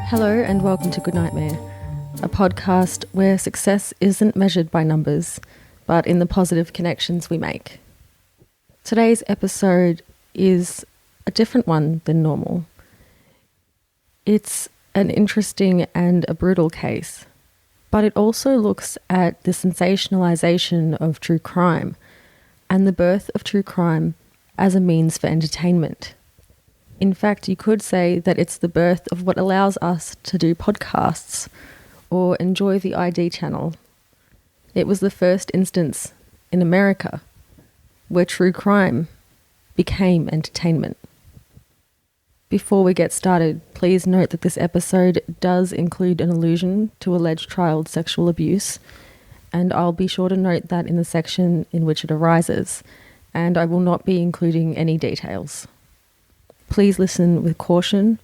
Hello and welcome to Good Nightmare, a podcast where success isn't measured by numbers, but in the positive connections we make. Today's episode is a different one than normal. It's an interesting and a brutal case, but it also looks at the sensationalization of true crime and the birth of true crime as a means for entertainment. In fact, you could say that it's the birth of what allows us to do podcasts or enjoy the ID channel. It was the first instance in America where true crime became entertainment. Before we get started, please note that this episode does include an allusion to alleged child sexual abuse, and I'll be sure to note that in the section in which it arises, and I will not be including any details. Please listen with caution,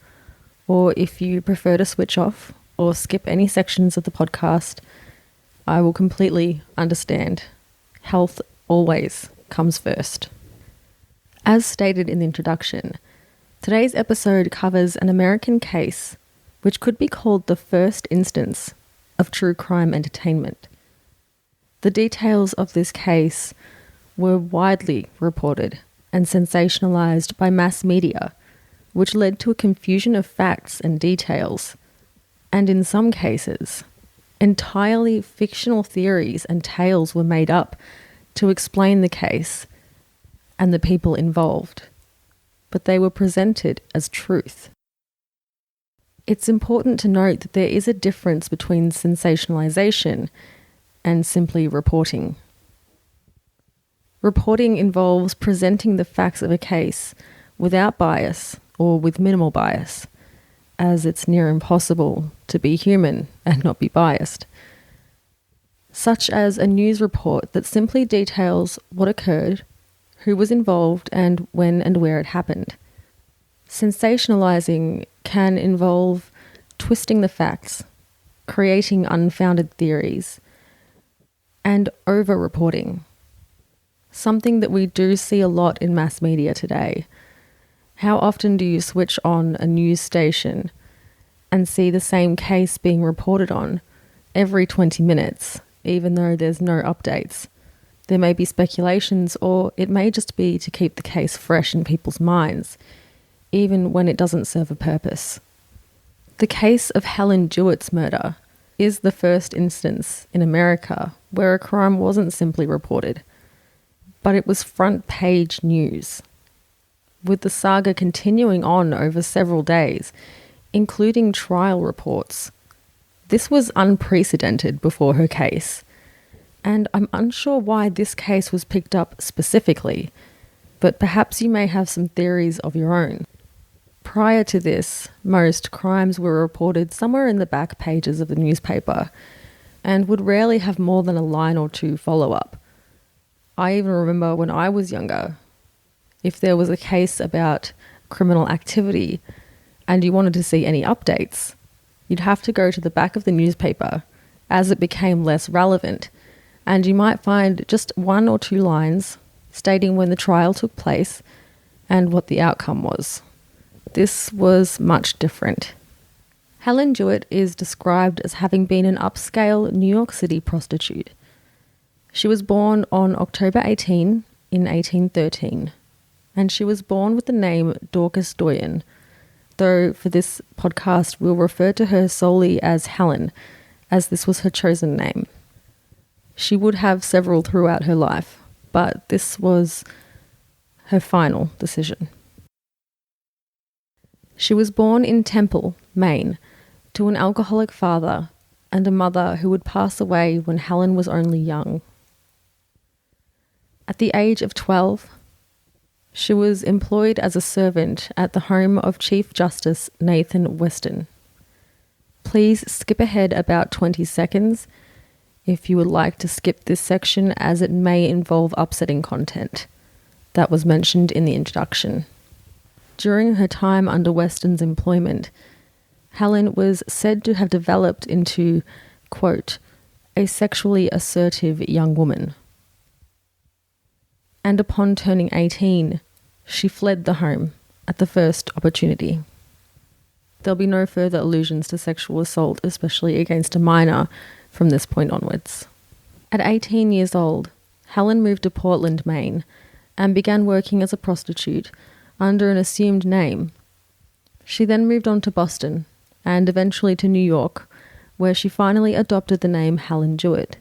or if you prefer to switch off or skip any sections of the podcast, I will completely understand. Health always comes first. As stated in the introduction, today's episode covers an American case which could be called the first instance of true crime entertainment. The details of this case were widely reported and sensationalized by mass media, which led to a confusion of facts and details, and in some cases, entirely fictional theories and tales were made up to explain the case and the people involved, but they were presented as truth. It's important to note that there is a difference between sensationalization and simply reporting. Reporting involves presenting the facts of a case without bias or with minimal bias, as it's near impossible to be human and not be biased, such as a news report that simply details what occurred, who was involved, and when and where it happened. Sensationalizing can involve twisting the facts, creating unfounded theories, and over-reporting. Something that we do see a lot in mass media today. How often do you switch on a news station and see the same case being reported on every 20 minutes, even though there's no updates? There may be speculations, or it may just be to keep the case fresh in people's minds, even when it doesn't serve a purpose. The case of Helen Jewett's murder is the first instance in America where a crime wasn't simply reported, but it was front-page news, with the saga continuing on over several days, including trial reports. This was unprecedented before her case, and I'm unsure why this case was picked up specifically, but perhaps you may have some theories of your own. Prior to this, most crimes were reported somewhere in the back pages of the newspaper and would rarely have more than a line or two follow-up. I even remember when I was younger, if there was a case about criminal activity and you wanted to see any updates, you'd have to go to the back of the newspaper as it became less relevant, and you might find just one or two lines stating when the trial took place and what the outcome was. This was much different. Helen Jewett is described as having been an upscale New York City prostitute. She was born on October 18 in 1813, and she was born with the name Dorcas Doyen, though for this podcast we'll refer to her solely as Helen, as this was her chosen name. She would have several throughout her life, but this was her final decision. She was born in Temple, Maine, to an alcoholic father and a mother who would pass away when Helen was only young. At the age of 12, she was employed as a servant at the home of Chief Justice Nathan Weston. Please skip ahead about 20 seconds if you would like to skip this section, as it may involve upsetting content that was mentioned in the introduction. During her time under Weston's employment, Helen was said to have developed into, quote, a sexually assertive young woman. And upon turning 18, she fled the home at the first opportunity. There'll be no further allusions to sexual assault, especially against a minor, from this point onwards. At 18 years old, Helen moved to Portland, Maine, and began working as a prostitute under an assumed name. She then moved on to Boston, and eventually to New York, where she finally adopted the name Helen Jewett.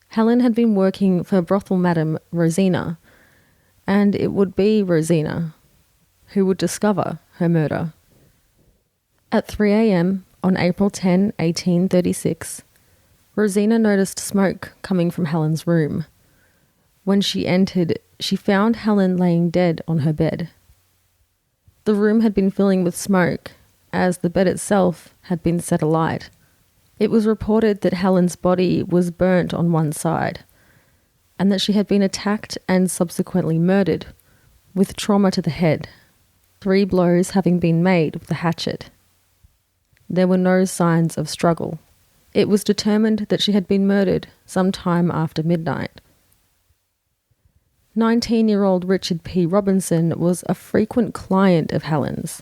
Helen had been working for brothel madam Rosina, and it would be Rosina who would discover her murder. At 3 a.m. on April 10, 1836, Rosina noticed smoke coming from Helen's room. When she entered, she found Helen laying dead on her bed. The room had been filling with smoke, as the bed itself had been set alight. It was reported that Helen's body was burnt on one side, and that she had been attacked and subsequently murdered, with trauma to the head, 3 blows having been made with the hatchet. There were no signs of struggle. It was determined that she had been murdered sometime after midnight. 19-year-old Richard P. Robinson was a frequent client of Helen's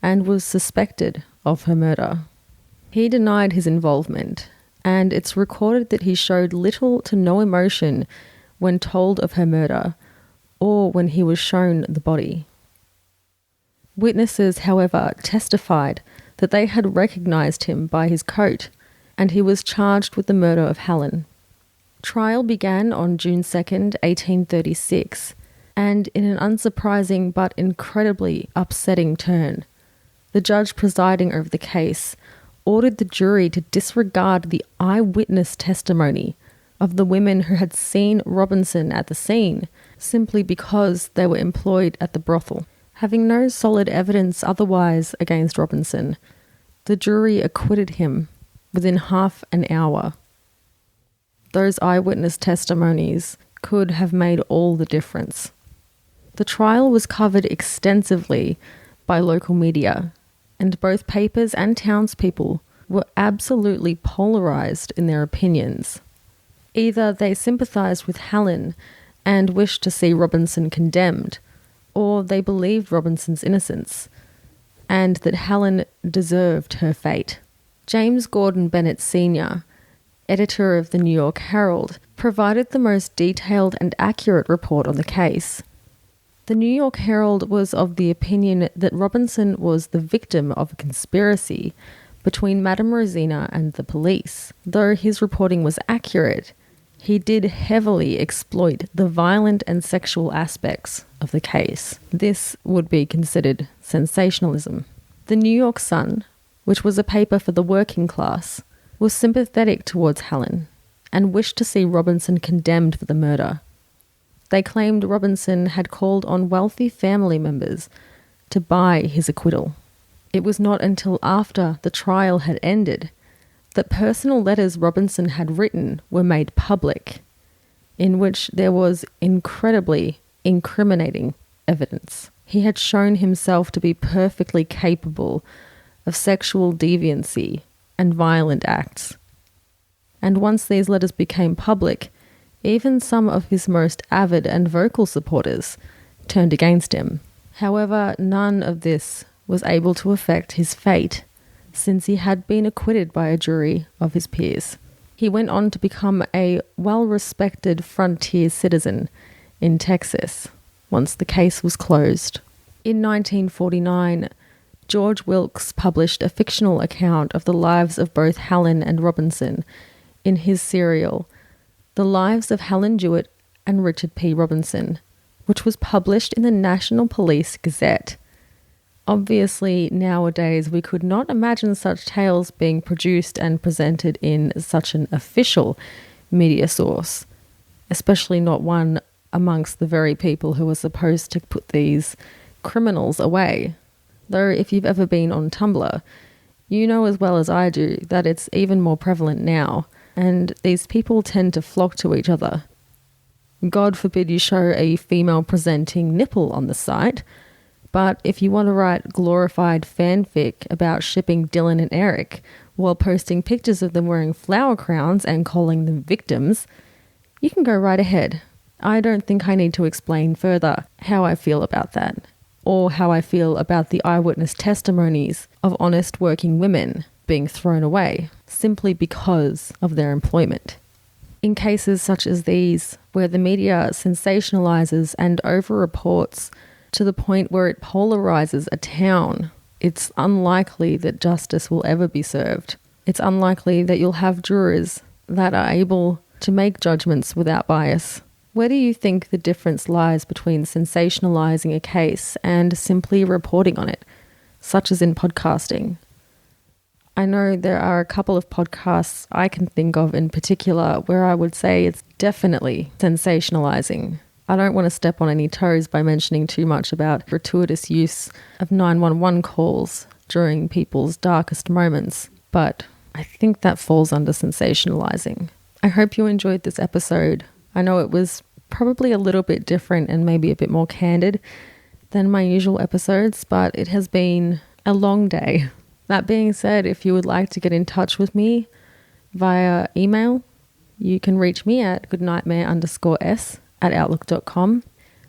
and was suspected of her murder. He denied his involvement, and it's recorded that he showed little to no emotion when told of her murder or when he was shown the body. Witnesses, however, testified that they had recognized him by his coat, and he was charged with the murder of Helen. Trial began on June 2nd, 1836, and in an unsurprising but incredibly upsetting turn, the judge presiding over the case ordered the jury to disregard the eyewitness testimony of the women who had seen Robinson at the scene simply because they were employed at the brothel. Having no solid evidence otherwise against Robinson, the jury acquitted him within half an hour. Those eyewitness testimonies could have made all the difference. The trial was covered extensively by local media, and both papers and townspeople were absolutely polarized in their opinions. Either they sympathized with Helen and wished to see Robinson condemned, or they believed Robinson's innocence, and that Helen deserved her fate. James Gordon Bennett Sr., editor of the New York Herald, provided the most detailed and accurate report on the case. The New York Herald was of the opinion that Robinson was the victim of a conspiracy between Madame Rosina and the police. Though his reporting was accurate, he did heavily exploit the violent and sexual aspects of the case. This would be considered sensationalism. The New York Sun, which was a paper for the working class, was sympathetic towards Helen and wished to see Robinson condemned for the murder. They claimed Robinson had called on wealthy family members to buy his acquittal. It was not until after the trial had ended that personal letters Robinson had written were made public, in which there was incredibly incriminating evidence. He had shown himself to be perfectly capable of sexual deviancy and violent acts. And once these letters became public, even some of his most avid and vocal supporters turned against him. However, none of this was able to affect his fate, since he had been acquitted by a jury of his peers. He went on to become a well-respected frontier citizen in Texas once the case was closed. In 1949, George Wilkes published a fictional account of the lives of both Helen and Robinson in his serial, The Lives of Helen Jewett and Richard P. Robinson, which was published in the National Police Gazette. Obviously, nowadays we could not imagine such tales being produced and presented in such an official media source, especially not one amongst the very people who are supposed to put these criminals away. Though if you've ever been on Tumblr, you know as well as I do that it's even more prevalent now, and these people tend to flock to each other. God forbid you show a female presenting nipple on the site, but if you want to write glorified fanfic about shipping Dylan and Eric while posting pictures of them wearing flower crowns and calling them victims, you can go right ahead. I don't think I need to explain further how I feel about that. or how I feel about the eyewitness testimonies of honest working women being thrown away simply because of their employment. In cases such as these, where the media sensationalizes and over-reports to the point where it polarizes a town, it's unlikely that justice will ever be served. It's unlikely that you'll have jurors that are able to make judgments without bias. Where do you think the difference lies between sensationalizing a case and simply reporting on it, such as in podcasting? I know there are a couple of podcasts I can think of in particular where I would say it's definitely sensationalizing. I don't want to step on any toes by mentioning too much about gratuitous use of 911 calls during people's darkest moments, but I think that falls under sensationalizing. I hope you enjoyed this episode. I know it was probably a little bit different and maybe a bit more candid than my usual episodes, but it has been a long day. That being said, if you would like to get in touch with me via email, you can reach me at goodnightmare_s@outlook.com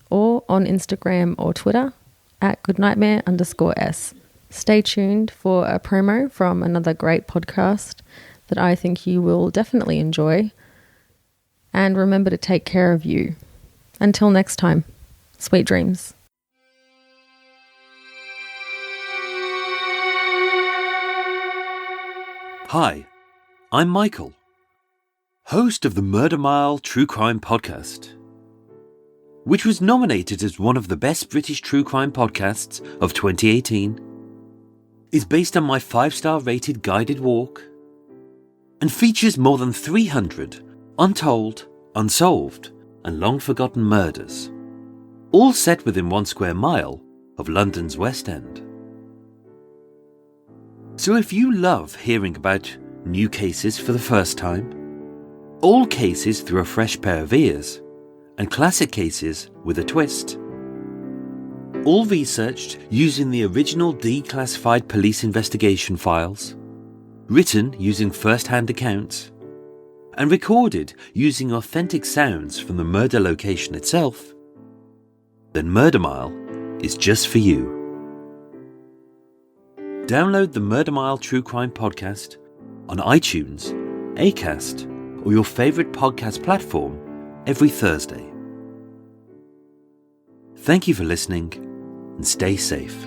or on Instagram or Twitter at goodnightmare_s. Stay tuned for a promo from another great podcast that I think you will definitely enjoy. And remember to take care of you. Until next time, sweet dreams. Hi, I'm Michael, host of the Murder Mile True Crime Podcast, which was nominated as one of the best British true crime podcasts of 2018, is based on my 5-star rated guided walk, and features more than 300 untold, unsolved, and long-forgotten murders, all set within 1 square mile of London's West End. So if you love hearing about new cases for the first time, old cases through a fresh pair of ears, and classic cases with a twist, all researched using the original declassified police investigation files, written using first-hand accounts, and recorded using authentic sounds from the murder location itself, then Murder Mile is just for you. Download the Murder Mile True Crime Podcast on iTunes, Acast, or your favourite podcast platform every Thursday. Thank you for listening and stay safe.